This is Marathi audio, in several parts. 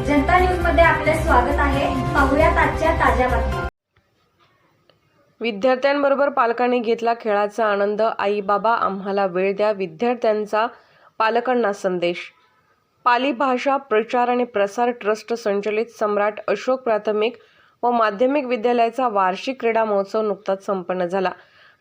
जनता न्यूज मध्ये आपले स्वागत आहे। पाहूयात आजच्या ताज्या बातम्या। विद्यार्थ्यांबरोबर पालकांनी घेतला खेळाचा आनंद। आई बाबा आम्हाला वेळ द्या, विद्यार्थ्यांचा पालकांना संदेश। पाली भाषा प्रचार आणि प्रसार ट्रस्ट संचलित सम्राट अशोक प्राथमिक व माध्यमिक विद्यालयाचा वार्षिक क्रीडा महोत्सव नुकताच संपन्न झाला।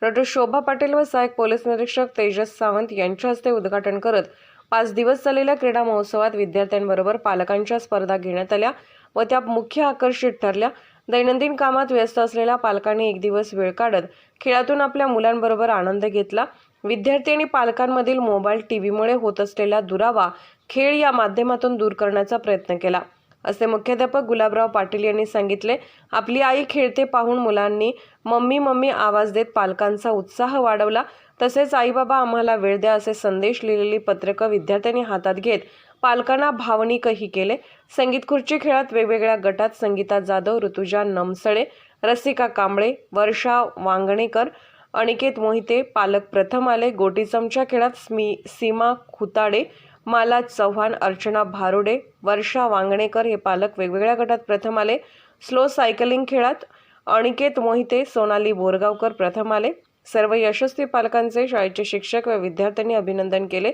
डॉ. शोभा पाटील व सहाय्यक पोलीस निरीक्षक तेजस सावंत यांच्या हस्ते उद्घाटन करत 5 दिवस चाललेल्या क्रीडा महोत्सवात विद्यार्थ्यांबरोबर पालकांच्या स्पर्धा घेण्यात आल्या व त्या मुख्य आकर्षित ठरल्या। दैनंदिन कामात व्यस्त असलेल्या पालकांनी एक दिवस वेळ काढत खेळातून आपल्या मुलांबरोबर आनंद घेतला। विद्यार्थी आणि पालकांमधील मोबाईल टीव्हीमुळे होत असलेला दुरावा खेळ या माध्यमातून दूर करण्याचा प्रयत्न केला, असे मुख्याध्यापक गुलाबराव पाटील यांनी सांगितले। आपली आई खेळते पाहून मुलांनी मम्मी मम्मी आवाज देत पालकांचा उत्साह वाढवला। तसेच आई बाबा आम्हाला वेळ द्या असे संदेश लिहिलेली पत्रकं विद्यार्थ्यांनी हातात घेत पालकांना भावनिकही केले। संगीत खुर्ची खेळात वेगवेगळ्या गटात संगीता जाधव, ऋतुजा नमसळे, रसिका कांबळे, वर्षा वांगणेकर, अनिकेत मोहिते पालक प्रथम आले। गोटी चमचा खेळात सीमा खुताडे, माला चव्हाण, अर्चना भारुडे, वर्षा वांगणेकर हे पालक वेगवेगळ्या गटात प्रथम आले। स्लो सायकलिंग खेळात अनिकेत मोहिते, सोनाली बोरगावकर प्रथम आले। सर्व यशस्वी पालकांचे शाळेचे शिक्षक व विद्यार्थ्यांनी अभिनंदन केले।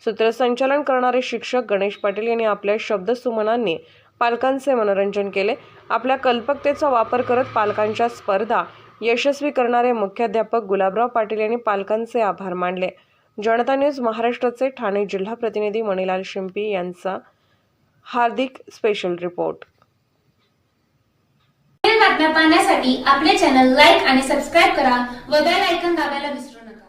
सूत्रसंचालन करणारे शिक्षक गणेश पाटील यांनी आपल्या शब्दसुमनांनी पालकांचे मनोरंजन केले। आपल्या कल्पकतेचा वापर करत पालकांच्या स्पर्धा यशस्वी करणारे मुख्याध्यापक गुलाबराव पाटील यांनी पालकांचे आभार मानले। जनता न्यूज महाराष्ट्राचे ठाणे जिल्हा प्रतिनिधी मणिलाल शिंपी यांचा हार्दिक स्पेशल रिपोर्ट। बातम्या पाहण्यासाठी आपले चॅनल लाईक आणि सबस्क्राईब करा व बेल आयकॉन दाबायला विसरू नका।